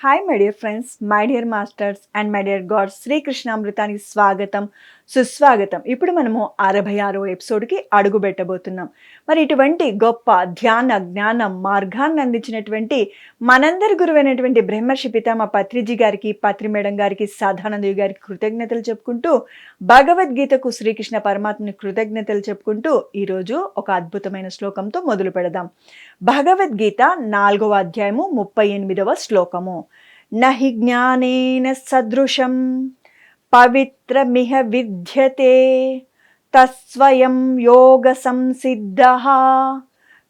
Hi my dear friends, my dear masters and my dear gods. శ్రీకృష్ణామృతానికి స్వాగతం, సుస్వాగతం. ఇప్పుడు మనము 66వ ఎపిసోడ్కి అడుగు పెట్టబోతున్నాం. మరి ఇటువంటి గొప్ప ధ్యాన జ్ఞాన మార్గాన్ని అందించినటువంటి మనందరి గురువైనటువంటి బ్రహ్మర్షి పితామహ పత్రిజీ గారికి, పత్రి మేడం గారికి, సాధానందయ్య గారికి కృతజ్ఞతలు చెప్పుకుంటూ, భగవద్గీతకు శ్రీకృష్ణ పరమాత్మని కృతజ్ఞతలు చెప్పుకుంటూ ఈరోజు ఒక అద్భుతమైన శ్లోకంతో మొదలు పెడదాం. భగవద్గీత 4వ అధ్యాయము 38వ శ్లోకము. నహి జ్ఞానేన సదృశం పవిత్రమిహ విద్యతే తస్వయం యోగ సంసిద్ధః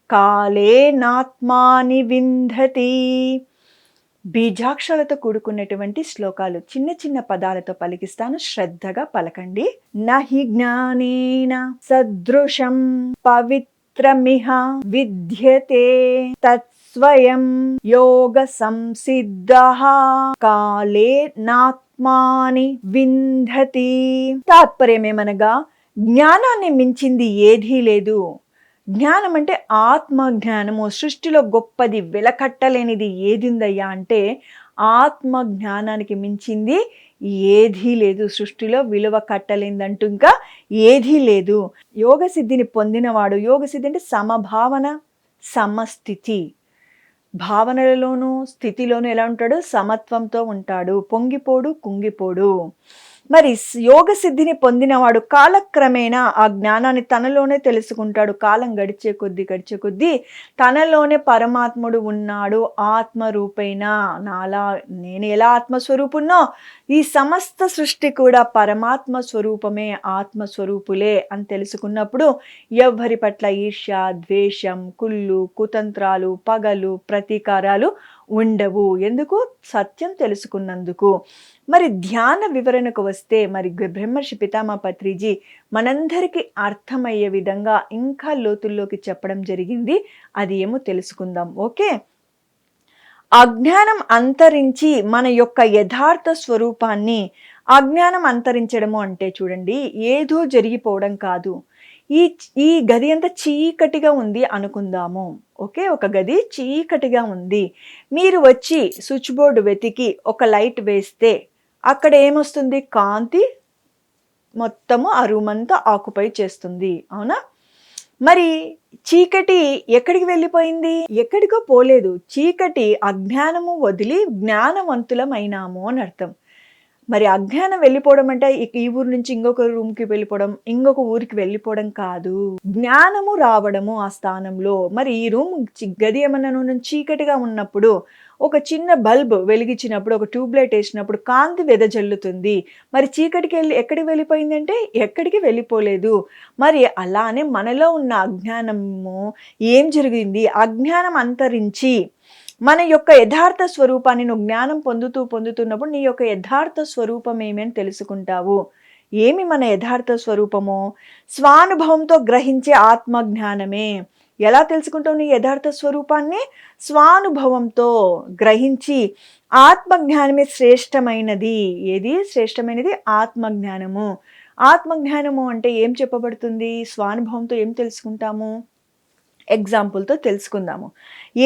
కాలేనాత్మాని వింధతి. బీజాక్షరాలతో కూడుకున్నటువంటి శ్లోకాలు, చిన్న చిన్న పదాలతో పలికిస్తాను, శ్రద్ధగా పలకండి. నహి జ్ఞానేన సదృశం పవిత్రమిహ విద్యతే తత్స్వయం యోగ సంసిద్ధః కాలేనాత్మాని వింధతి. తాత్పర్యమేమనగా, జ్ఞానాన్ని మించింది ఏదీ లేదు. జ్ఞానం అంటే ఆత్మ జ్ఞానము. సృష్టిలో గొప్పది, వెలకట్టలేనిది ఏది ఉందయ్యా అంటే ఆత్మ జ్ఞానానికి మించింది ఏదీ లేదు. సృష్టిలో విలువ కట్టలేనిదంటూ ఇంకా ఏదీ లేదు. యోగ సిద్ధిని పొందినవాడు, యోగ సిద్ధి అంటే సమభావన, సమస్థితి. భావనలలోనూ స్థితిలోనూ ఎలా ఉంటాడు? సమత్వంతో ఉంటాడు, పొంగిపోడు, కుంగిపోడు. మరి యోగ సిద్ధిని పొందినవాడు కాలక్రమేణా ఆ జ్ఞానాన్ని తనలోనే తెలుసుకుంటాడు. కాలం గడిచే కొద్దీ తనలోనే పరమాత్ముడు ఉన్నాడు. ఆత్మరూపేణ, నాలా నేను ఎలా ఆత్మస్వరూపున్నో ఈ సమస్త సృష్టి కూడా పరమాత్మ స్వరూపమే, ఆత్మస్వరూపులే అని తెలుసుకున్నప్పుడు ఎవ్వరి పట్ల ఈర్ష్య, ద్వేషం, కుళ్ళు, కుతంత్రాలు, పగలు, ప్రతీకారాలు ఉండవు. ఎందుకు? సత్యం తెలుసుకున్నందుకు. మరి ధ్యాన వివరణకు వస్తే, మరి బ్రహ్మర్షి పితామహ పత్రిజీ మనందరికీ అర్థమయ్యే విధంగా ఇంకా లోతుల్లోకి చెప్పడం జరిగింది. అది ఏమో తెలుసుకుందాం. ఓకే. అజ్ఞానం అంతరించి మన యొక్క యథార్థ స్వరూపాన్ని, అజ్ఞానం అంతరించడము అంటే చూడండి, ఏదో జరిగిపోవడం కాదు. ఈ గది అంతా చీకటిగా ఉంది అనుకుందాము. ఓకే, ఒక గది చీకటిగా ఉంది. మీరు వచ్చి స్విచ్ బోర్డు వెతికి ఒక లైట్ వేస్తే అక్కడ ఏమొస్తుంది? కాంతి మొత్తము ఆ రూమ్ అంతా ఆక్యుపై చేస్తుంది, అవునా? మరి చీకటి ఎక్కడికి వెళ్ళిపోయింది? ఎక్కడికో పోలేదు. చీకటి అజ్ఞానము వదిలి జ్ఞానవంతులమైనాము అని అర్థం. మరి అజ్ఞానం వెళ్ళిపోవడం అంటే ఈ ఊరు నుంచి ఇంకొక రూమ్కి వెళ్ళిపోవడం, ఇంకొక ఊరికి వెళ్ళిపోవడం కాదు. జ్ఞానము రావడము ఆ స్థానంలో. మరి ఈ రూమ్ గది ఏమన్నా చీకటిగా ఉన్నప్పుడు ఒక చిన్న బల్బ్ వెలిగించినప్పుడు, ఒక ట్యూబ్లైట్ వేసినప్పుడు కాంతి వెదజల్లుతుంది. మరి చీకటికి ఎక్కడికి వెళ్ళిపోయింది అంటే ఎక్కడికి వెళ్ళిపోలేదు. మరి అలానే మనలో ఉన్న అజ్ఞానము ఏం జరిగింది? అజ్ఞానం అంతరించి మన యొక్క యథార్థ స్వరూపాన్ని నువ్వు జ్ఞానం పొందుతున్నప్పుడు నీ యొక్క యథార్థ స్వరూపం ఏమి అని తెలుసుకుంటావు. ఏమి మన యథార్థ స్వరూపము? స్వానుభవంతో గ్రహించే ఆత్మజ్ఞానమే. ఎలా తెలుసుకుంటావు నీ యథార్థ స్వరూపాన్ని? స్వానుభవంతో గ్రహించి, ఆత్మజ్ఞానమే శ్రేష్టమైనది. ఏది శ్రేష్టమైనది? ఆత్మజ్ఞానము. ఆత్మజ్ఞానము అంటే ఏం చెప్పబడుతుంది? స్వానుభవంతో ఏం తెలుసుకుంటాము? ఎగ్జాంపుల్తో తెలుసుకుందాము.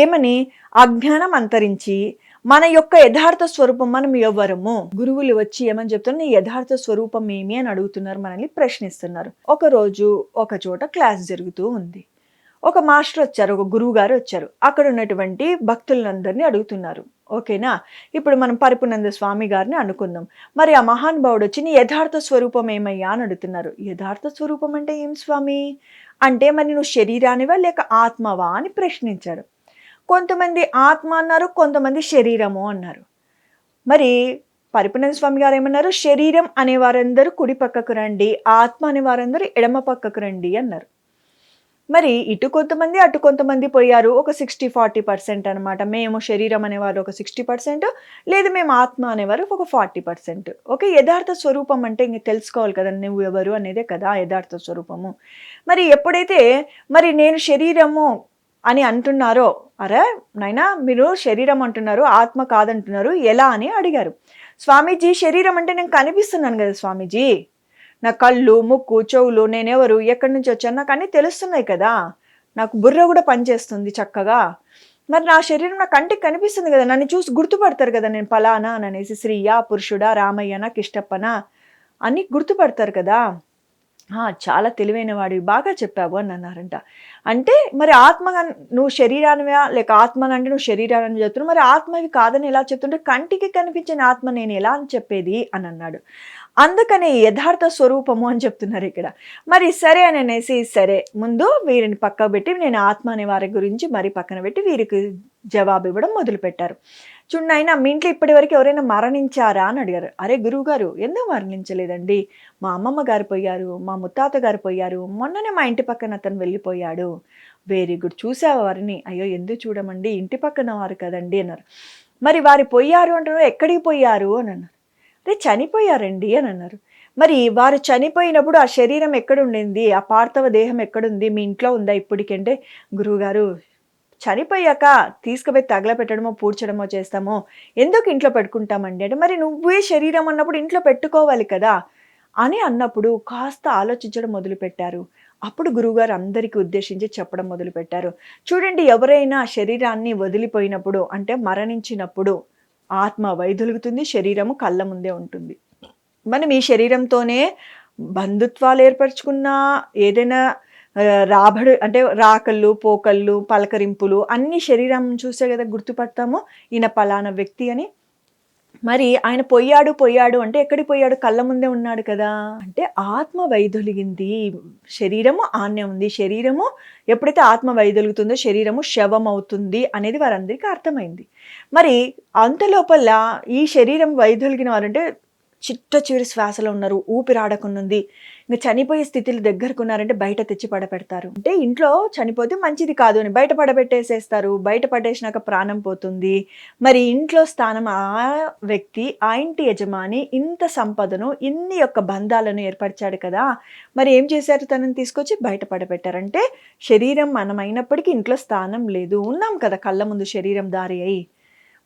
ఏమని? అజ్ఞానం అంతరించి మన యొక్క యథార్థ స్వరూపం, మనం ఎవరము? గురువులు వచ్చి ఏమని చెప్తున్నారు? నీ యథార్థ స్వరూపం ఏమి అని అడుగుతున్నారు, మనల్ని ప్రశ్నిస్తున్నారు. ఒకరోజు ఒక చోట క్లాస్ జరుగుతూ ఉంది. ఒక మాస్టర్ వచ్చారు, ఒక గురువు గారు వచ్చారు. అక్కడ ఉన్నటువంటి భక్తులందరినీ అడుగుతున్నారు. ఓకేనా? ఇప్పుడు మనం పరిపూర్ణానంద స్వామి గారిని అనుకుందాం. మరి ఆ మహానుభావుడు వచ్చి నీ యథార్థ స్వరూపం ఏమయ్యా అని అడుగుతున్నారు. యథార్థ స్వరూపం అంటే ఏం స్వామి అంటే, మరి నువ్వు శరీరానివా లేక ఆత్మవా అని ప్రశ్నించాడు. కొంతమంది ఆత్మ అన్నారు, కొంతమంది శరీరము అన్నారు. మరి పరిపూర్ణానంద స్వామి గారు ఏమన్నారు? శరీరం అనే వారందరూ కుడి పక్కకు రండి, ఆత్మ అనే వారందరూ ఎడమ పక్కకు రండి అన్నారు. మరి ఇటు కొంతమంది అటు కొంతమంది పోయారు. ఒక 60-40% అనమాట. మేము శరీరం అనేవారు ఒక 60%, లేదు మేము ఆత్మ అనేవారు ఒక 40%. ఓకే, యథార్థ స్వరూపం అంటే ఇంక తెలుసుకోవాలి కదా, నువ్వు ఎవరు అనేదే కదా యథార్థ స్వరూపము. మరి ఎప్పుడైతే మరి నేను శరీరము అని అంటున్నారో, అరే నాయనా మీరు శరీరం అంటున్నారు, ఆత్మ కాదంటున్నారు, ఎలా అని అడిగారు. స్వామీజీ, శరీరం అంటే నేను కనిపిస్తున్నాను కదా స్వామీజీ, నా కళ్ళు, ముక్కు, చెవులు, నేనెవరు, ఎక్కడి నుంచి వచ్చాను, నాకు అన్నీ తెలుస్తున్నాయి కదా, నాకు బుర్ర కూడా పనిచేస్తుంది చక్కగా. మరి నా శరీరం నా కంటికి కనిపిస్తుంది కదా! నన్ను చూసి గుర్తుపడతారు కదా! నేను పలానా అని అనేసి స్త్రీయా? పురుషుడా? రామయ్యనా? కిష్టప్పనా? అని గుర్తుపడతారు కదా! చాలా తెలివైన వాడివి. బాగా చెప్పావు అని అన్నారంట. అంటే మరి ఆత్మగా నువ్వు శరీరానివా? లేక ఆత్మనంటే నువ్వు శరీరాన్ని చెప్తున్నావు. మరి ఆత్మవి కాదని ఎలా చెప్తుంటే కంటికి కనిపించిన ఆత్మ నేను ఎలా అని చెప్పేది అని అన్నాడు. అందుకని యథార్థ స్వరూపము అని చెప్తున్నారిక్కడ. మరి సరే అని అనేసి సరే ముందు వీరిని పక్కకు పెట్టి నేను ఆత్మ అనే వారి గురించి మరి పక్కన పెట్టి వీరికి జవాబు ఇవ్వడం మొదలుపెట్టారు. చూడు నాయనా మీ ఇంట్లో ఇప్పటివరకు ఎవరైనా మరణించారా అని అడిగారు. అరే గురువుగారు ఎందుకు మరణించలేదండి? మా అమ్మమ్మ గారు పోయారు, మా ముత్తాత గారు పోయారు, మొన్ననే మా ఇంటి పక్కన అతను వెళ్ళిపోయాడు. వెరీ గుడ్ చూసావా వారిని? అయ్యో ఎందుకు చూడమండి ఇంటి పక్కన వారు కదండి అన్నారు. మరి వారు పోయారు అంటున్నారు ఎక్కడికి పోయారు అని అన్నారు. అరే చనిపోయారండి అని అన్నారు. మరి వారు చనిపోయినప్పుడు ఆ శరీరం ఎక్కడుండింది? ఆ పార్థివ దేహం ఎక్కడుంది? మీ ఇంట్లో ఉందా ఇప్పటికంటే? గురువుగారు చనిపోయాక తీసుకుపోయి తగలబెట్టడమో, పూడ్చడమో చేస్తామో, ఎందుకు ఇంట్లో పెట్టుకుంటామండి అంటే, మరి నువ్వే శరీరం అన్నప్పుడు ఇంట్లో పెట్టుకోవాలి కదా! అని అన్నప్పుడు కాస్త ఆలోచించడం మొదలుపెట్టారు. అప్పుడు గురువుగారు అందరికి ఉద్దేశించి చెప్పడం మొదలుపెట్టారు. చూడండి ఎవరైనా శరీరాన్ని వదిలిపోయినప్పుడు అంటే మరణించినప్పుడు ఆత్మ వైదొలుగుతుంది, శరీరము కళ్ళ ముందే ఉంటుంది. మనం ఈ శరీరంతోనే బంధుత్వాలు ఏర్పరచుకున్నా, ఏదైనా రాబడి అంటే రాకళ్ళు, పోకళ్ళు, పలకరింపులు అన్నీ శరీరం చూసే కదా గుర్తుపడతాము. ఈయన పలానా వ్యక్తి అని. మరి ఆయన పొయ్యాడు అంటే ఎక్కడికి పోయాడు? కళ్ళ ముందే ఉన్నాడు కదా! అంటే ఆత్మ వైదొలిగింది. శరీరము ఆన్నే ఉంది. శరీరము ఎప్పుడైతే ఆత్మ వైదొలుగుతుందో శరీరము శవమవుతుంది అనేది వారందరికీ అర్థమైంది. మరి అంతలోపల ఈ శరీరం వైదొలిగిన వారంటే చిట్ట చివరి శ్వాసలో ఉన్నారు. ఊపిరాడకుండుంది. ఇంక చనిపోయే స్థితిలో దగ్గరకున్నారంటే బయట తెచ్చి పడపెడతారు. అంటే ఇంట్లో చనిపోతే మంచిది కాదు అని బయట పడబెట్టేసేస్తారు. బయట పడేసినాక ప్రాణం పోతుంది. మరి ఇంట్లో స్థానం ఆ వ్యక్తి, ఆ ఇంటి యజమాని ఇంత సంపదను, ఇన్ని యొక్క బంధాలను ఏర్పరిచాడు కదా! మరి ఏం చేశారు తనని తీసుకొచ్చి బయట పడబెట్టారు. శరీరం మనమైనప్పటికీ ఇంట్లో స్థానం లేదు. ఉన్నాం కదా కళ్ళ ముందు శరీరం దారి అయ్యి.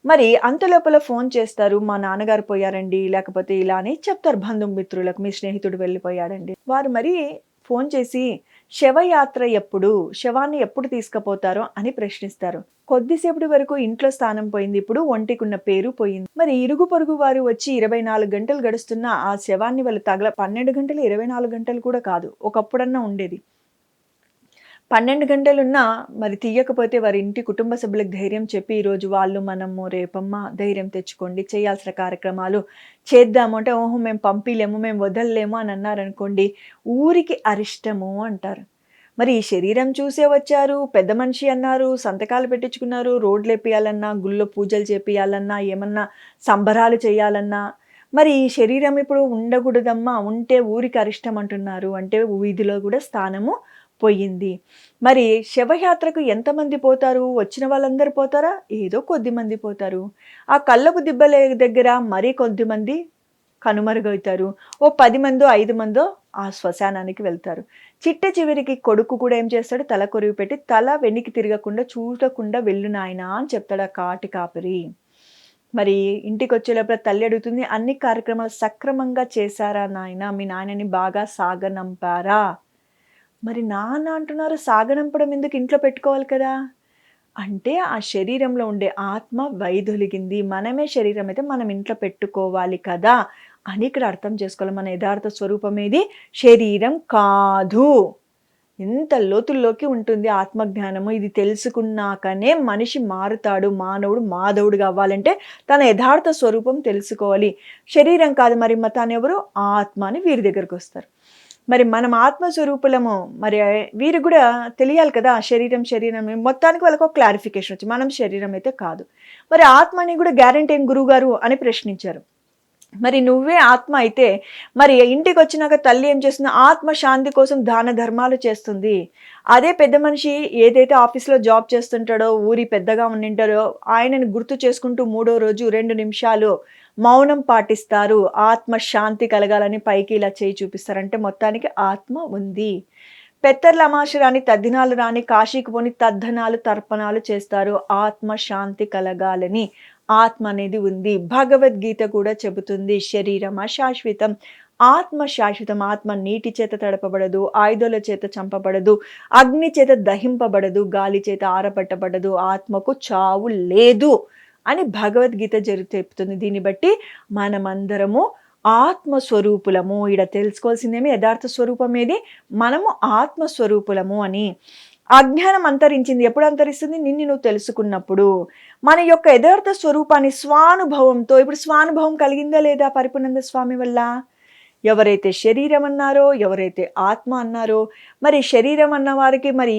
మరి అంతలోపల ఫోన్ చేస్తారు. మా నాన్నగారు పోయారండి, లేకపోతే ఇలా అని చెప్తారు బంధుమిత్రులకు. మీ స్నేహితుడు వెళ్ళిపోయాడండి. వారు మరి ఫోన్ చేసి శవయాత్ర ఎప్పుడు? శవాన్ని ఎప్పుడు తీసుకుపోతారో అని ప్రశ్నిస్తారు. కొద్దిసేపటి వరకు ఇంట్లో స్థానం పోయింది. ఇప్పుడు ఒంటికున్న పేరు పోయింది. మరి ఇరుగు పొరుగు వారు వచ్చి 24 గంటలు గడుస్తున్నా ఆ శవాన్ని వాళ్ళు 12 గంటలు, 24 గంటలు కూడా కాదు. ఒకప్పుడన్నా ఉండేది. 12 గంటలున్నా మరి తీయకపోతే వారి ఇంటి కుటుంబ సభ్యులకు ధైర్యం చెప్పి ఈరోజు వాళ్ళు మనము రేపమ్మ ధైర్యం తెచ్చుకోండి చేయాల్సిన కార్యక్రమాలు చేద్దాము అంటే ఓహో మేము పంపిలేము మేము వదలలేము అని అన్నారనుకోండి ఊరికి అరిష్టము అంటారు. మరి ఈ శరీరం చూసే వచ్చారు, పెద్ద మనిషి అన్నారు, సంతకాలు పెట్టించుకున్నారు, రోడ్లు వేపియాలన్నా, గుళ్ళో పూజలు చేపియాలన్నా, ఏమన్నా సంబరాలు చేయాలన్నా, మరి ఈ శరీరం ఇప్పుడు ఉండకూడదమ్మా, ఉంటే ఊరికి అరిష్టం అంటున్నారు. అంటే వీధిలో కూడా స్థానము పోయింది. మరి శవయాత్రకు ఎంతమంది పోతారు? వచ్చిన వాళ్ళందరూ పోతారా? ఏదో కొద్దిమంది పోతారు. ఆ కళ్ళపు దిబ్బల దగ్గర మరి కొద్దిమంది కనుమరుగవుతారు. ఓ 10 మందో, 5 మందో ఆ శ్మశానానికి వెళ్తారు. చిట్ట చివరికి కొడుకు కూడా ఏం చేస్తాడు? తల కొరివి పెట్టి తల వెనక్కి తిరగకుండా చూడకుండా వెళ్ళు నాయనా అని చెప్తాడు ఆ కాటి కాపరి. మరి ఇంటికొచ్చే లోపల తల్లి అడుగుతుంది, అన్ని కార్యక్రమాలు సక్రమంగా చేశారా నాయనా? మీ నాయనని బాగా సాగనంపారా? మరి నాన్న అంటున్నారు సాగనంపడం ఎందుకు? ఇంట్లో పెట్టుకోవాలి కదా! అంటే ఆ శరీరంలో ఉండే ఆత్మ వైదొలిగింది. మనమే శరీరం అయితే మనం ఇంట్లో పెట్టుకోవాలి కదా! అని ఇక్కడ అర్థం చేసుకోవాలి. మన యథార్థ స్వరూపం ఏది? శరీరం కాదు. ఎంత లోతుల్లోకి ఉంటుంది ఆత్మజ్ఞానము. ఇది తెలుసుకున్నాకనే మనిషి మారుతాడు. మానవుడు మాధవుడుగా అవ్వాలంటే తన యథార్థ స్వరూపం తెలుసుకోవాలి. శరీరం కాదు మరి తానెవరు? ఆత్మ అని వీరి దగ్గరకొస్తారు. మరి మనం ఆత్మస్వరూపులము. మరి వీరికి కూడా తెలియాలి కదా! శరీరం మొత్తానికి వాళ్ళకి ఒక క్లారిఫికేషన్ వచ్చింది. మనం శరీరం అయితే కాదు. మరి ఆత్మ అని కూడా గ్యారంటీ ఏం గురువుగారు అని ప్రశ్నించారు. మరి నువ్వే ఆత్మ అయితే మరి ఇంటికొచ్చినాక తల్లి ఏం చేస్తుంది? ఆత్మ శాంతి కోసం దాన ధర్మాలు చేస్తుంది. అదే పెద్ద మనిషి ఏదైతే ఆఫీస్‌లో జాబ్ చేస్తుంటాడో, ఊరి పెద్దగా ఉండింటారో ఆయనని గుర్తు చేసుకుంటూ మూడో రోజు 2 నిమిషాలు మౌనం పాటిస్తారు. ఆత్మ శాంతి కలగాలని పైకి ఇలా చేయి చూపిస్తారు. అంటే మొత్తానికి ఆత్మ ఉంది. పెత్తర్ల అమావాస్య రాని, తద్దినాలు రాని, కాశీకి పోని తద్దనాలు, తర్పణాలు చేస్తారు. ఆత్మ శాంతి కలగాలని. ఆత్మ అనేది ఉంది. భగవద్గీత కూడా చెబుతుంది శరీరం అశాశ్వతం, ఆత్మ శాశ్వతం. ఆత్మ నీటి చేత తడపబడదు, ఆయుధాల చేత చంపబడదు, అగ్ని చేత దహింపబడదు, గాలి చేత ఆరబట్టబడదు, ఆత్మకు చావు లేదు అని భగవద్గీత చెప్తుంది. దీన్ని బట్టి మనమందరము ఆత్మస్వరూపులము. ఈడ తెలుసుకోవాల్సిందేమి యథార్థ స్వరూపం ఏది? మనము ఆత్మస్వరూపులము అని. అజ్ఞానం అంతరించింది. ఎప్పుడు అంతరిస్తుంది? నిన్ను నువ్వు తెలుసుకున్నప్పుడు. మన యొక్క యథార్థ స్వరూపాన్ని స్వానుభవంతో, ఇప్పుడు స్వానుభవం కలిగిందా లేదా పరిపూర్ణానంద స్వామి వల్ల? ఎవరైతే శరీరం అన్నారో, ఎవరైతే ఆత్మ అన్నారో, మరి శరీరం అన్న వారికి మరి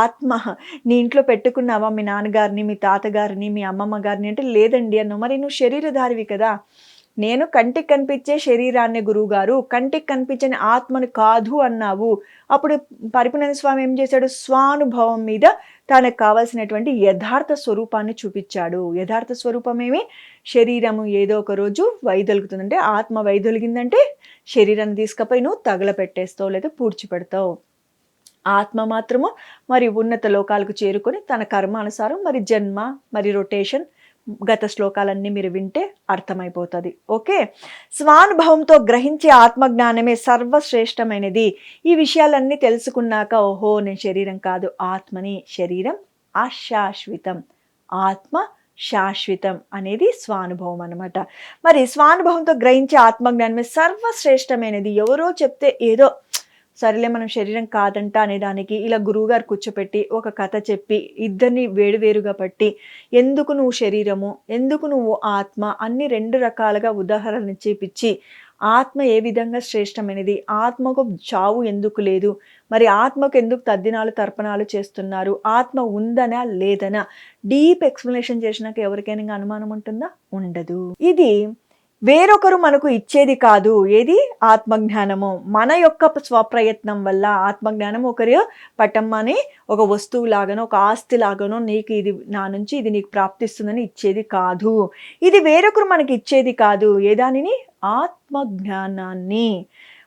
ఆత్మ నీ ఇంట్లో పెట్టుకున్నావా? మీ నాన్నగారిని, మీ తాతగారిని, మీ అమ్మమ్మ గారిని అంటే లేదండి అన్నావు. మరి నువ్వు శరీరధారివి కదా. నేను కంటికి కనిపించే శరీరాన్ని గురువుగారు, కంటికి కనిపించని ఆత్మను కాదు అన్నావు. అప్పుడు పరిపూర్ణానంద స్వామి ఏం చేశాడు? స్వానుభవం మీద తనకు కావాల్సినటువంటి యథార్థ స్వరూపాన్ని చూపించాడు. యథార్థ స్వరూపం ఏమి? శరీరము ఏదో ఒక రోజు వైదొలుగుతుందంటే, ఆత్మ వైదొలిగిందంటే శరీరాన్ని తీసుకపోయి నువ్వు తగలపెట్టేస్తావు లేదా పూడ్చిపెడతావు. ఆత్మ మాత్రము మరి ఉన్నత లోకాలకు చేరుకొని తన కర్మానుసారం మరి జన్మ, మరి రొటేషన్, గత శ్లోకాలన్నీ మీరు వింటే అర్థమైపోతుంది. ఓకే, స్వానుభవంతో గ్రహించే ఆత్మజ్ఞానమే సర్వశ్రేష్టమైనది. ఈ విషయాలన్నీ తెలుసుకున్నాక ఓహో నేను శరీరం కాదు ఆత్మని, శరీరం అశాశ్వతం, ఆత్మ శాశ్వతం అనేది స్వానుభవం అనమాట. మరి స్వానుభవంతో గ్రహించే ఆత్మజ్ఞానమే సర్వశ్రేష్టమైనది. ఎవరో చెప్తే ఏదో సరేలే మనం శరీరం కాదంట అనేదానికి ఇలా గురువుగారు కూర్చోపెట్టి ఒక కథ చెప్పి ఇద్దరిని వేరువేరుగా పట్టి ఎందుకు నువ్వు శరీరము, ఎందుకు నువ్వు ఆత్మ అన్ని రెండు రకాలుగా ఉదాహరణ చేపించి ఆత్మ ఏ విధంగా శ్రేష్టమైనది, ఆత్మకు చావు ఎందుకు లేదు, మరి ఆత్మకు ఎందుకు తద్దినాలు తర్పణాలు చేస్తున్నారు, ఆత్మ ఉందనా లేదనా డీప్ ఎక్స్ప్లెనేషన్ చేసినాక ఎవరికైనా అనుమానం ఉంటుందా? ఉండదు. ఇది వేరొకరు మనకు ఇచ్చేది కాదు. ఏది? ఆత్మజ్ఞానము. మన యొక్క స్వప్రయత్నం వల్ల ఆత్మజ్ఞానం ఒకరు పట్టమ్మని ఒక వస్తువు లాగానో ఒక ఆస్తి లాగానో నీకు ఇది నా నుంచి ఇది నీకు ప్రాప్తిస్తుందని ఇచ్చేది కాదు. ఇది వేరొకరు మనకి ఇచ్చేది కాదు. ఏ దానిని? ఆత్మజ్ఞానాన్ని.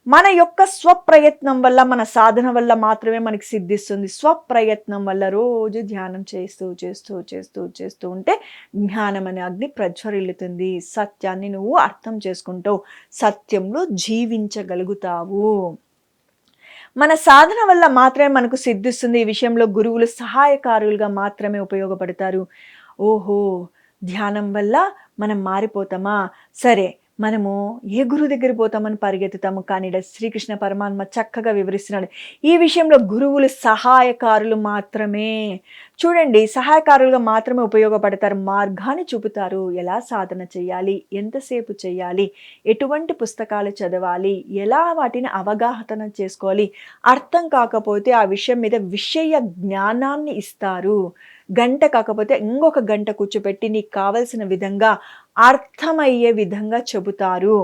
మన యొక్క స్వప్రయత్నం వల్ల, మన సాధన వల్ల మాత్రమే మనకి సిద్ధిస్తుంది. స్వప్రయత్నం వల్ల రోజు ధ్యానం చేస్తూ చేస్తూ చేస్తూ చేస్తూ ఉంటే జ్ఞానం అనే అగ్ని ప్రజ్వరిల్లుతుంది. సత్యాన్ని నువ్వు అర్థం చేసుకుంటావు, సత్యంలో జీవించగలుగుతావు. మన సాధన వల్ల మాత్రమే మనకు సిద్ధిస్తుంది. ఈ విషయంలో గురువులు సహాయకారులుగా మాత్రమే ఉపయోగపడతారు. ఓహో, ధ్యానం వల్ల మనం మారిపోతామా? సరే, మనము ఏ గురువు దగ్గర పోతామని పరిగెత్తుతాము. కానీ శ్రీకృష్ణ పరమాత్మ చక్కగా వివరిస్తున్నాడు. ఈ విషయంలో గురువులు సహాయకారులు మాత్రమే. చూడండి, సహాయకారులుగా మాత్రమే ఉపయోగపడతారు. మార్గాన్ని చూపుతారు. ఎలా సాధన చేయాలి, ఎంతసేపు చేయాలి, ఎటువంటి పుస్తకాలు చదవాలి, ఎలా వాటిని అవగాహన చేసుకోవాలి, అర్థం కాకపోతే ఆ విషయం మీద విషయ జ్ఞానాన్ని ఇస్తారు. గంట కాకపోతే ఇంకొక గంట కూర్చోపెట్టి నీకు కావలసిన విధంగా అర్థమయ్యే విధంగా చెబుతారు.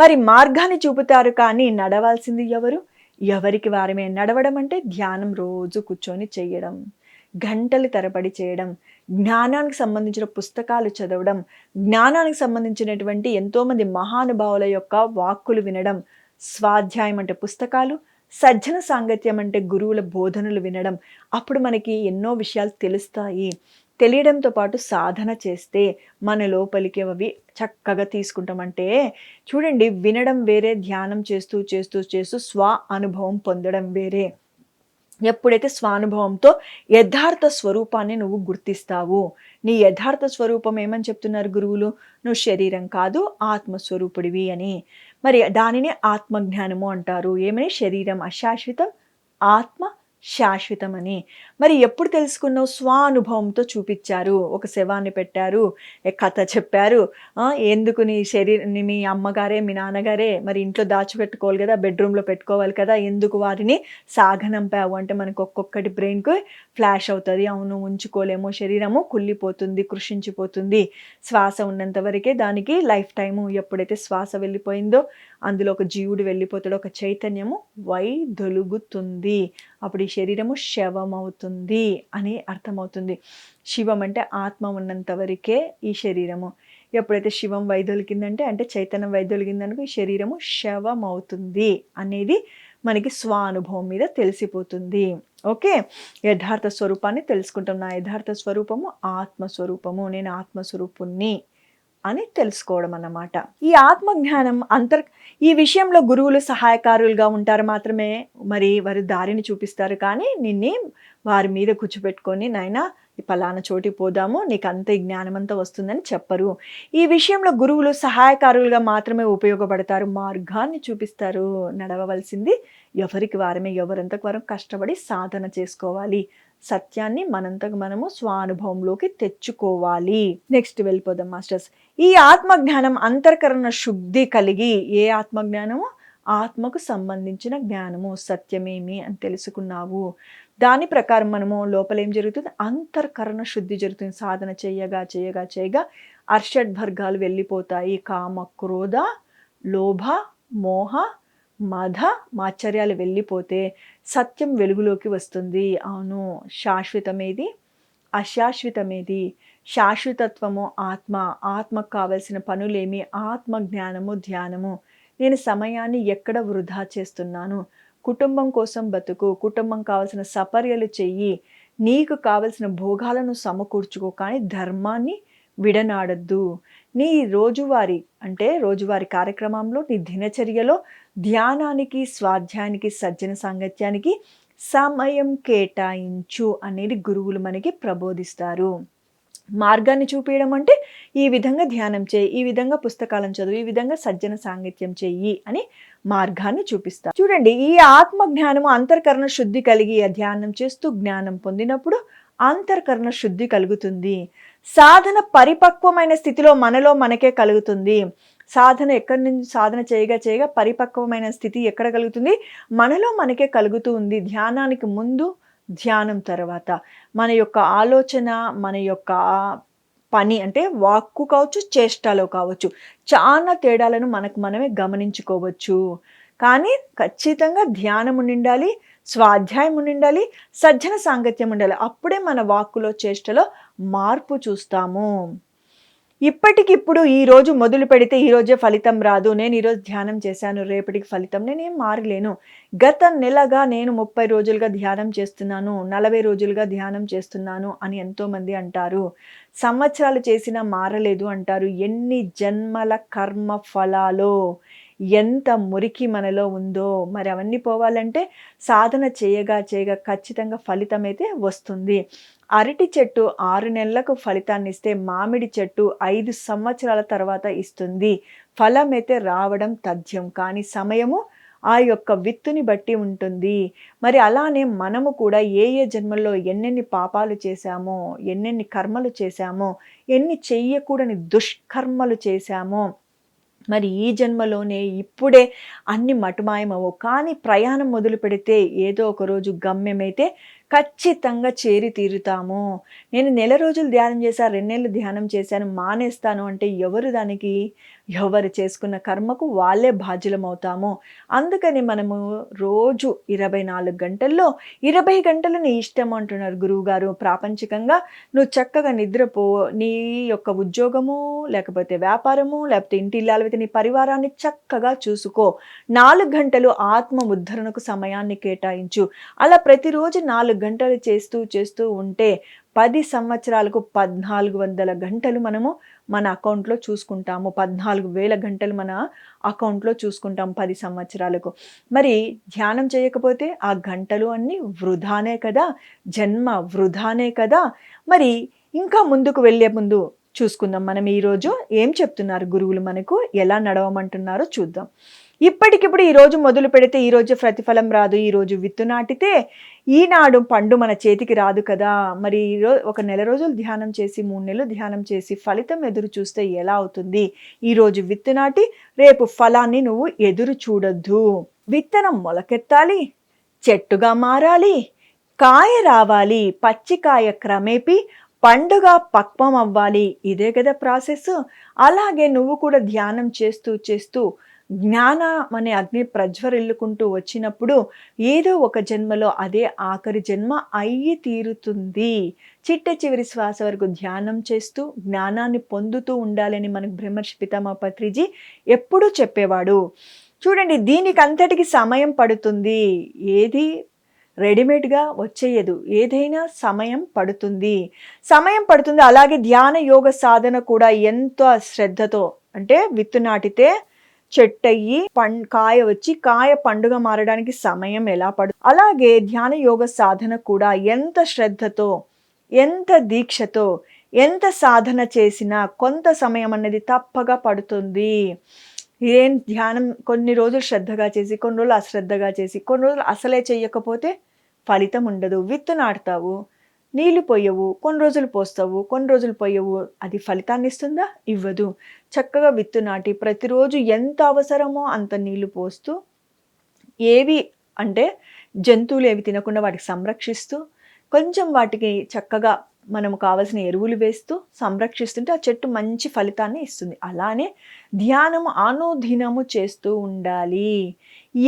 మరి మార్గాన్ని చూపుతారు. కానీ నడవాల్సింది ఎవరు? ఎవరికి వారమే. నడవడం అంటే ధ్యానం రోజు కూర్చొని చేయడం, గంటలు తరబడి చేయడం, జ్ఞానానికి సంబంధించిన పుస్తకాలు చదవడం, జ్ఞానానికి సంబంధించినటువంటి ఎంతోమంది మహానుభావుల యొక్క వాక్కులు వినడం, స్వాధ్యాయం అంటే పుస్తకాలు, సజ్జన సాంగత్యం అంటే గురువుల బోధనలు వినడం. అప్పుడు మనకి ఎన్నో విషయాలు తెలుస్తాయి. తెలియడంతో పాటు సాధన చేస్తే మన లోపలికి అవి చక్కగా తీసుకుంటామంటే చూడండి, వినడం వేరే, ధ్యానం చేస్తూ చేస్తూ చేస్తూ స్వ అనుభవం పొందడం వేరే. ఎప్పుడైతే స్వానుభవంతో యథార్థ స్వరూపాన్ని నువ్వు గుర్తిస్తావు, నీ యథార్థ స్వరూపం ఏమని చెప్తున్నారు గురువులు? నువ్వు శరీరం కాదు ఆత్మస్వరూపుడివి అని. మరి దానిని ఆత్మజ్ఞానము అంటారు. ఏమని? శరీరం అశాశ్వతం, ఆత్మ శాశ్వతం అని. మరి ఎప్పుడు తెలుసుకున్నావు? స్వానుభవంతో చూపించారు. ఒక శవాన్ని పెట్టారు, కథ చెప్పారు. ఎందుకు నీ మీ అమ్మగారే మీ నాన్నగారే మరి ఇంట్లో దాచిపెట్టుకోవాలి కదా, బెడ్రూమ్లో పెట్టుకోవాలి కదా, ఎందుకు వారిని సాగనంపావు అంటే మనకు ఒక్కొక్కటి బ్రెయిన్కు ఫ్లాష్ అవుతుంది. అవును, ఉంచుకోలేమో, శరీరము కుళ్ళిపోతుంది, కృషించిపోతుంది, శ్వాస ఉన్నంత వరకే దానికి లైఫ్ టైము. ఎప్పుడైతే శ్వాస వెళ్ళిపోయిందో అందులో ఒక జీవుడు వెళ్ళిపోతాడు, ఒక చైతన్యము వైదొలుగుతుంది. అప్పుడు ఈ శరీరము శవం అవుతుంది అని అర్థమవుతుంది. శివం అంటే ఆత్మ ఉన్నంత వరకే ఈ శరీరము. ఎప్పుడైతే శివం వైదొలిగిందంటే అంటే చైతన్యం వైదొలిగిందనుకో ఈ శరీరము శవం అవుతుంది అనేది మనకి స్వానుభవం మీద తెలిసిపోతుంది. ఓకే, యథార్థ స్వరూపాన్ని తెలుసుకుంటాం. నా యథార్థ స్వరూపము ఆత్మస్వరూపము, నేను ఆత్మస్వరూపుణ్ణి అని తెలుసుకోవడం అన్నమాట. ఈ ఆత్మజ్ఞానం ఈ విషయంలో గురువులు సహాయకారులుగా ఉంటారు మాత్రమే. మరి వారు దారిని చూపిస్తారు కానీ వారి మీద కూర్చోపెట్టుకొని నాయనా ఈ పలానా చోటికి పోదాము నీకు అంత ఈ జ్ఞానం అంతా వస్తుందని చెప్పరు. ఈ విషయంలో గురువులు సహాయకారులుగా మాత్రమే ఉపయోగపడతారు. మార్గాన్ని చూపిస్తారు. నడవవలసింది ఎవరికి వారమే, ఎవరంతకు వారం కష్టపడి సాధన చేసుకోవాలి. సత్యాన్ని మనంతకు మనము స్వానుభవంలోకి తెచ్చుకోవాలి. నెక్స్ట్ వెళ్ళిపోదాం మాస్టర్స్. ఈ ఆత్మజ్ఞానం అంతర్కరణ శుద్ధి కలిగి, ఏ ఆత్మజ్ఞానము? ఆత్మకు సంబంధించిన జ్ఞానము. సత్యమేమి అని తెలుసుకున్నావు, దాని ప్రకారం మనము లోపల ఏం జరుగుతుంది? అంతర్కరణ శుద్ధి జరుగుతుంది. సాధన చేయగా చేయగా చేయగా అర్షడ్వర్గాలు వెళ్ళిపోతాయి. కామ, క్రోధ, లోభ, మోహ, మద, మాచర్యాలు వెళ్ళిపోతే సత్యం వెలుగులోకి వస్తుంది. అవును, శాశ్వతమేది, అశాశ్వతమేది? శాశ్వతత్వము ఆత్మ. ఆత్మకు కావలసిన పనులేమి? ఆత్మ జ్ఞానము, ధ్యానము. నేను సమయాన్ని ఎక్కడ వృధా చేస్తున్నాను? కుటుంబం కోసం బతుకు, కుటుంబం కావలసిన సపర్యలు చెయ్యి, నీకు కావలసిన భోగాలను సమకూర్చుకో, కానీ ధర్మాన్ని విడనాడద్దు. నీ రోజువారీ కార్యక్రమంలో, నీ దినచర్యలో ధ్యానానికి, స్వాధ్యాయానికి, సజ్జన సాంగత్యానికి సమయం కేటాయించు అనేది గురువులు మనకి ప్రబోధిస్తారు. మార్గాన్ని చూపించడం అంటే ఈ విధంగా ధ్యానం చేయి, ఈ విధంగా పుస్తకాలను చదువు, ఈ విధంగా సజ్జన సాంగత్యం చెయ్యి అని మార్గాన్ని చూపిస్తారు. చూడండి, ఈ ఆత్మ జ్ఞానము అంతర్కరణ శుద్ధి కలిగి ధ్యానం చేస్తూ జ్ఞానం పొందినప్పుడు అంతర్కరణ శుద్ధి కలుగుతుంది. సాధన పరిపక్వమైన స్థితిలో మనకే కలుగుతుంది. సాధన ఎక్కడి నుంచి? సాధన చేయగా చేయగా పరిపక్వమైన స్థితి ఎక్కడ కలుగుతుంది? మనలో మనకే కలుగుతూ ఉంది. ధ్యానానికి ముందు, ధ్యానం తర్వాత మన యొక్క ఆలోచన, మన యొక్క పని అంటే వాక్కు కావచ్చు, చేష్టలో కావచ్చు, చాలా తేడాలను మనమే గమనించుకోవచ్చు. కానీ ఖచ్చితంగా ధ్యానం ఉండాలి, స్వాధ్యాయం ఉండాలి, సజ్జన సాంగత్యం ఉండాలి. అప్పుడే మన వాక్కులో, చేష్టలో మార్పు చూస్తాము. ఇప్పటికిప్పుడు ఈరోజు మొదలు పెడితే ఈరోజే ఫలితం రాదు. నేను ఈరోజు ధ్యానం చేశాను, రేపటికి ఫలితం, నేనేం మారలేను. గత నెలగా నేను 30 రోజులుగా ధ్యానం చేస్తున్నాను, 40 రోజులుగా ధ్యానం చేస్తున్నాను అని ఎంతోమంది అంటారు. సంవత్సరాలు చేసినా మారలేదు అంటారు. ఎన్ని జన్మల కర్మ ఫలాలో, ఎంత మురికి మనలో ఉందో. మరి అవన్నీ పోవాలంటే సాధన చేయగా చేయగా ఖచ్చితంగా ఫలితం అయితే వస్తుంది. అరటి చెట్టు 6 నెలలకు ఫలితాన్ని ఇస్తే మామిడి చెట్టు 5 సంవత్సరాల తర్వాత ఇస్తుంది. ఫలం అయితే రావడం తథ్యం, కానీ సమయము ఆ యొక్క విత్తుని బట్టి ఉంటుంది. మరి అలానే మనము కూడా ఏ జన్మల్లో ఎన్నెన్ని పాపాలు చేశామో, ఎన్నెన్ని కర్మలు చేశామో, ఎన్ని చెయ్యకూడని దుష్కర్మలు చేశామో, మరి ఈ జన్మలోనే ఇప్పుడే అన్ని మటుమాయమవు. కానీ ప్రయాణం మొదలు పెడితే ఏదో ఒక రోజు గమ్యమైతే ఖచ్చితంగా చేరి తీరుతాము. నేను నెల రోజులు ధ్యానం చేశాను, 2 నెలలు ధ్యానం చేశాను, మానేస్తాను అంటే ఎవరు చేసుకున్న కర్మకు వాళ్ళే బాధ్యులమవుతాము. అందుకని మనము రోజు 24 గంటల్లో 20 గంటలు నీ ఇష్టం అంటున్నారు గురువుగారు. ప్రాపంచికంగా నువ్వు చక్కగా నిద్రపో, నీ యొక్క ఉద్యోగము, లేకపోతే వ్యాపారము, లేకపోతే ఇంటి ఇల్లాలైతే నీ పరివారాన్ని చక్కగా చూసుకో. 4 గంటలు ఆత్మ ఉద్ధరణకు సమయాన్ని కేటాయించు. అలా ప్రతిరోజు 4 గంటలు చేస్తూ ఉంటే 10 సంవత్సరాలకు 1400 గంటలు మనము మన అకౌంట్లో చూసుకుంటాము. 14,000 గంటలు మన అకౌంట్లో చూసుకుంటాం 10 సంవత్సరాలకు. మరి ధ్యానం చేయకపోతే ఆ గంటలు అన్నీ వృధానే కదా, జన్మ వృధానే కదా. మరి ఇంకా ముందుకు వెళ్ళే ముందు చూసుకుందాం. మనం ఈరోజు ఏం చెప్తున్నారు గురువులు, మనకు ఎలా నడవమంటున్నారో చూద్దాం. ఇప్పటికిప్పుడు ఈరోజు మొదలు పెడితే ఈరోజు ప్రతిఫలం రాదు. ఈరోజు విత్తు నాటితే ఈనాడు పండు మన చేతికి రాదు కదా. మరి ఒక నెల రోజులు ధ్యానం చేసి, 3 నెలలు ధ్యానం చేసి ఫలితం ఎదురు చూస్తే ఎలా అవుతుంది? ఈరోజు విత్తు నాటి రేపు ఫలాన్ని నువ్వు ఎదురు చూడొద్దు. విత్తనం మొలకెత్తాలి, చెట్టుగా మారాలి, కాయ రావాలి, పచ్చికాయ క్రమేపీ పండుగ పక్వం అవ్వాలి. ఇదే కదా ప్రాసెస్. అలాగే నువ్వు కూడా ధ్యానం చేస్తూ జ్ఞానం అనే అగ్ని ప్రజ్వరిల్లుకుంటూ వచ్చినప్పుడు ఏదో ఒక జన్మలో అదే ఆఖరి జన్మ అయ్యి తీరుతుంది. చిట్ట చివరి శ్వాస వరకు ధ్యానం చేస్తూ జ్ఞానాన్ని పొందుతూ ఉండాలని మనకు బ్రహ్మర్షి పితామహ పత్రిజీ ఎప్పుడూ చెప్పేవాడు. చూడండి, దీనికి అంతటికి సమయం పడుతుంది. ఏది రెడీమేడ్‌గా వచ్చేయదు. ఏదైనా సమయం పడుతుంది. సమయం పడుతుంది. అలాగే ధ్యాన యోగ సాధన కూడా ఎంతో శ్రద్ధతో అంటే విత్తు నాటితే చెట్టయ్యి కాయ వచ్చి కాయ పండుగ మారడానికి సమయం ఎలా అలాగే ధ్యాన యోగ సాధన కూడా ఎంత శ్రద్ధతో, ఎంత దీక్షతో, ఎంత సాధన చేసినా కొంత సమయం అనేది తప్పగా పడుతుంది. ఏం ధ్యానం కొన్ని రోజులు శ్రద్ధగా చేసి, కొన్ని రోజులు అశ్రద్ధగా చేసి, కొన్ని రోజులు అసలే చెయ్యకపోతే ఫలితం ఉండదు. విత్తు నాటుతావు, నీళ్లు పొయ్యవు, కొన్ని రోజులు పోస్తావు, కొన్ని రోజులు పొయ్యవు. అది ఫలితాన్ని ఇస్తుందా? ఇవ్వదు. చక్కగా విత్తు నాటి ప్రతిరోజు ఎంత అవసరమో అంత నీళ్లు పోస్తూ, ఏవి అంటే జంతువులు ఏవి తినకుండా వాటికి సంరక్షిస్తూ, కొంచెం వాటికి చక్కగా మనము కావలసిన ఎరువులు వేస్తూ సంరక్షిస్తుంటే ఆ చెట్టు మంచి ఫలితాన్ని ఇస్తుంది. అలానే ధ్యానము అనుదినము చేస్తూ ఉండాలి.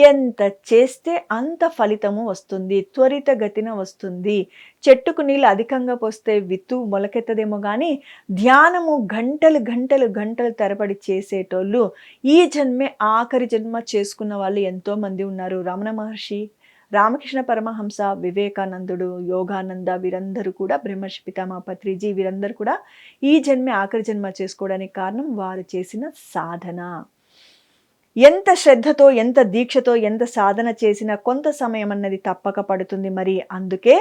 ఎంత చేస్తే అంత ఫలితము వస్తుంది. త్వరితగతిన వస్తుంది. చెట్టుకు నీళ్ళు అధికంగా పోస్తే విత్తు మొలకెత్తదేమో కానీ ధ్యానము గంటలు గంటలు గంటలు తరబడి చేసేటోళ్ళు ఈ జన్మే ఆఖరి జన్మ చేసుకున్న వాళ్ళు ఎంతోమంది ఉన్నారు. రమణ మహర్షి, రామకృష్ణ పరమహంస, వివేకానందుడు, యోగానంద వీరందరూ కూడా, బ్రహ్మర్షి పితామహ పత్రిజీ వీరందరూ కూడా ఈ జన్మే ఆఖరి జన్మ చేసుకోవడానికి కారణం వారు చేసిన సాధన. ఎంత శ్రద్ధతో, ఎంత దీక్షతో, ఎంత సాధన చేసినా కొంత సమయం అన్నది తప్పక పడుతుంది. మరి అందుకే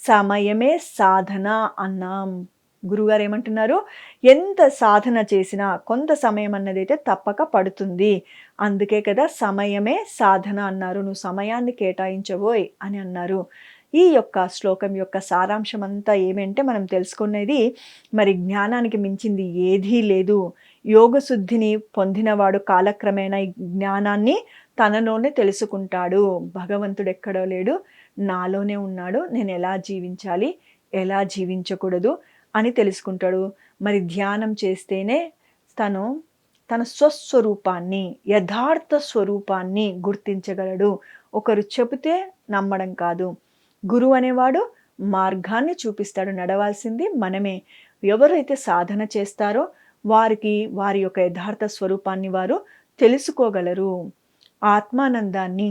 సమయమే సాధన అన్నాం. గురుగారు ఏమంటున్నారు? ఎంత సాధన చేసినా కొంత సమయం అన్నదైతే తప్పక పడుతుంది. అందుకే కదా సమయమే సాధన అన్నారు. నువ్వు సమయాన్ని కేటాయించబోయ్ అని అన్నారు. ఈ యొక్క శ్లోకం యొక్క సారాంశం అంతా ఏమంటే మనం తెలుసుకునేది మరి జ్ఞానానికి మించింది ఏదీ లేదు. యోగశుద్ధిని పొందినవాడు కాలక్రమేణా ఈ జ్ఞానాన్ని తనలోనే తెలుసుకుంటాడు. భగవంతుడు ఎక్కడో లేడు, నాలోనే ఉన్నాడు. నేను ఎలా జీవించాలి, ఎలా జీవించకూడదు అని తెలుసుకుంటాడు. మరి ధ్యానం చేస్తేనే తన స్వస్వరూపాన్ని, యథార్థ స్వరూపాన్ని గుర్తించగలడు. ఒకరు చెబితే నమ్మడం కాదు. గురువు అనేవాడు మార్గాన్ని చూపిస్తాడు. నడవాల్సింది మనమే. ఎవరైతే సాధన చేస్తారో వారికి వారి యొక్క యథార్థ స్వరూపాన్ని వారు తెలుసుకోగలరు. ఆత్మానందాన్ని,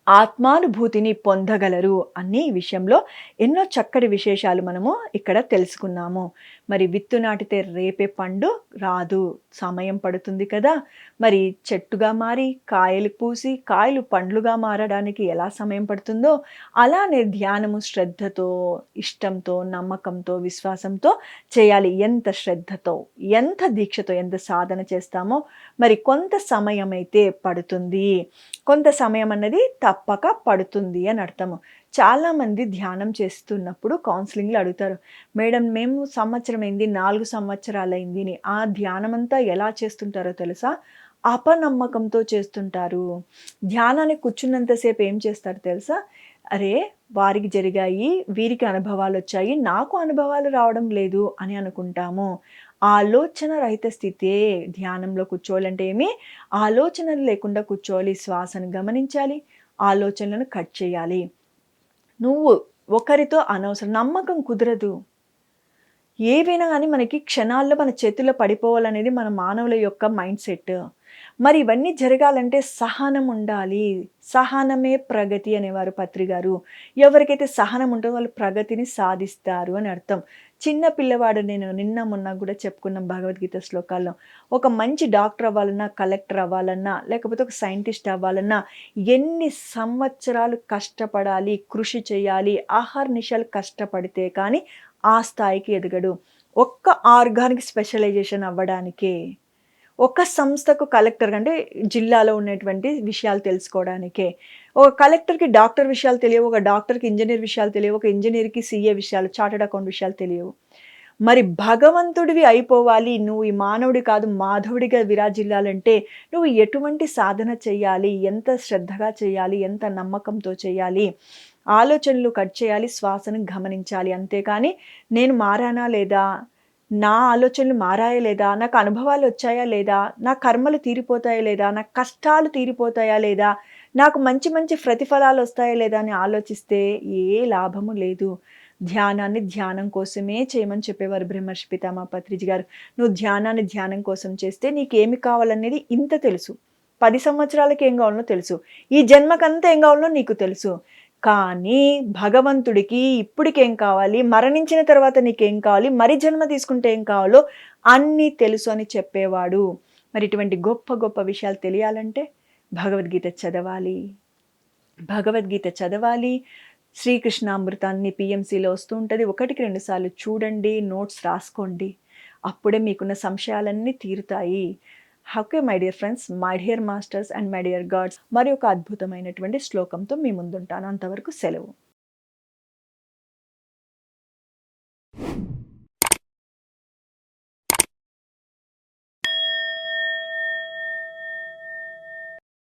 ఆత్మానుభూతిని పొందగలరు అన్ని విషయంలో ఎన్నో చక్కటి విశేషాలు మనము ఇక్కడ తెలుసుకున్నాము. మరి విత్తు నాటితే రేపే పండు రాదు, సమయం పడుతుంది కదా. మరి చెట్టుగా మారి కాయలు పూసి కాయలు పండ్లుగా మారడానికి ఎలా సమయం పడుతుందో అలానే ధ్యానము శ్రద్ధతో, ఇష్టంతో, నమ్మకంతో, విశ్వాసంతో చేయాలి. ఎంత శ్రద్ధతో, ఎంత దీక్షతో, ఎంత సాధన చేస్తామో మరి కొంత సమయం అయితే పడుతుంది. కొంత సమయం అన్నది తప్పక పడుతుంది అని అర్థము. చాలామంది ధ్యానం చేస్తున్నప్పుడు కౌన్సిలింగ్లో అడుగుతారు, మేడం మేము సంవత్సరం అయింది, 4 సంవత్సరాలైంది అని. ఆ ధ్యానం అంతా ఎలా చేస్తుంటారో తెలుసా? అపనమ్మకంతో చేస్తుంటారు. ధ్యానానికి కూర్చున్నంతసేపు ఏం చేస్తారు తెలుసా? అరే వారికి జరిగాయి, వీరికి అనుభవాలు వచ్చాయి, నాకు అనుభవాలు రావడం లేదు అని అనుకుంటాము. ఆలోచన రహిత స్థితే ధ్యానంలో కూర్చోవాలంటే ఏమి? ఆలోచనలు లేకుండా కూర్చోవాలి. శ్వాసను గమనించాలి, ఆలోచనలను కట్ చేయాలి. నువ్వు ఒకరితో అనవసరం నమ్మకం కుదరదు. ఏవైనా కానీ మనకి క్షణాల్లో మన చేతుల్లో పడిపోవాలనేది మన మానవుల యొక్క మైండ్ సెట్. మరి ఇవన్నీ జరగాలంటే సహనం ఉండాలి. సహనమే ప్రగతి అనేవారు పత్రి గారు. ఎవరికైతే సహనం ఉంటుందో వాళ్ళు ప్రగతిని సాధిస్తారు అని అర్థం. చిన్న పిల్లవాడు, నేను నిన్న మొన్న కూడా చెప్పుకున్నాం భగవద్గీత శ్లోకాల్లో, ఒక మంచి డాక్టర్ అవ్వాలన్నా, కలెక్టర్ అవ్వాలన్నా, లేకపోతే ఒక సైంటిస్ట్ అవ్వాలన్నా ఎన్ని సంవత్సరాలు కష్టపడాలి, కృషి చేయాలి, ఆహర్నిశలు కష్టపడితే కానీ ఆ స్థాయికి ఎదగడు. ఒక్క ఆర్గానిక్ స్పెషలైజేషన్ అవ్వడానికే, ఒక సంస్థకు కలెక్టర్ అంటే జిల్లాలో ఉన్నటువంటి విషయాలు తెలుసుకోవడానికే. ఒక కలెక్టర్కి డాక్టర్ విషయాలు తెలియవు, ఒక డాక్టర్కి ఇంజనీర్ విషయాలు తెలియవు, ఒక ఇంజనీర్కి సీఏ విషయాలు, చార్టెడ్ అకౌంట్ విషయాలు తెలియవు. మరి భగవంతుడివి అయిపోవాలి, నువ్వు ఈ మానవుడి కాదు మాధవుడిగా విరాజిల్లాలంటే నువ్వు ఎటువంటి సాధన చేయాలి, ఎంత శ్రద్ధగా చేయాలి, ఎంత నమ్మకంతో చేయాలి, ఆలోచనలు కట్ చేయాలి, శ్వాసను గమనించాలి. అంతేకాని నేను మారానా లేదా, నా ఆలోచనలు మారాయా లేదా, నాకు అనుభవాలు వచ్చాయా లేదా, నా కర్మలు తీరిపోతాయా లేదా, నా కష్టాలు తీరిపోతాయా లేదా, నాకు మంచి మంచి ప్రతిఫలాలు వస్తాయా లేదా అని ఆలోచిస్తే ఏ లాభము లేదు. ధ్యానాన్ని ధ్యానం కోసమే చేయమని చెప్పేవారు బ్రహ్మర్షి పితామహ పత్రిజీ గారు. నువ్వు ధ్యానాన్ని ధ్యానం కోసం చేస్తే నీకేమి కావాలనేది ఇంత తెలుసు. 10 సంవత్సరాలకి ఏం కావాలనో తెలుసు. ఈ జన్మకంతా ఏం కావాలనో నీకు తెలుసు. కానీ భగవంతుడికి ఇప్పటికేం కావాలి, మరణించిన తర్వాత నీకేం కావాలి, మరి జన్మ తీసుకుంటే ఏం కావాలో అన్నీ తెలుసు అని చెప్పేవాడు. మరి ఇటువంటి గొప్ప గొప్ప విషయాలు తెలియాలంటే భగవద్గీత చదవాలి. భగవద్గీత చదవాలి. శ్రీకృష్ణామృతాన్ని పీఎంసీలో వస్తూ ఉంటది. 1కి 2 సార్లు చూడండి, నోట్స్ రాసుకోండి. అప్పుడే మీకున్న సంశయాలన్నీ తీరుతాయి. Okay my dear friends, my dear masters and my dear God's, మరి ఒక అద్భుతమైనటువంటి శ్లోకంతో మీ ముందుంటాను. అంతవరకు సెలవు.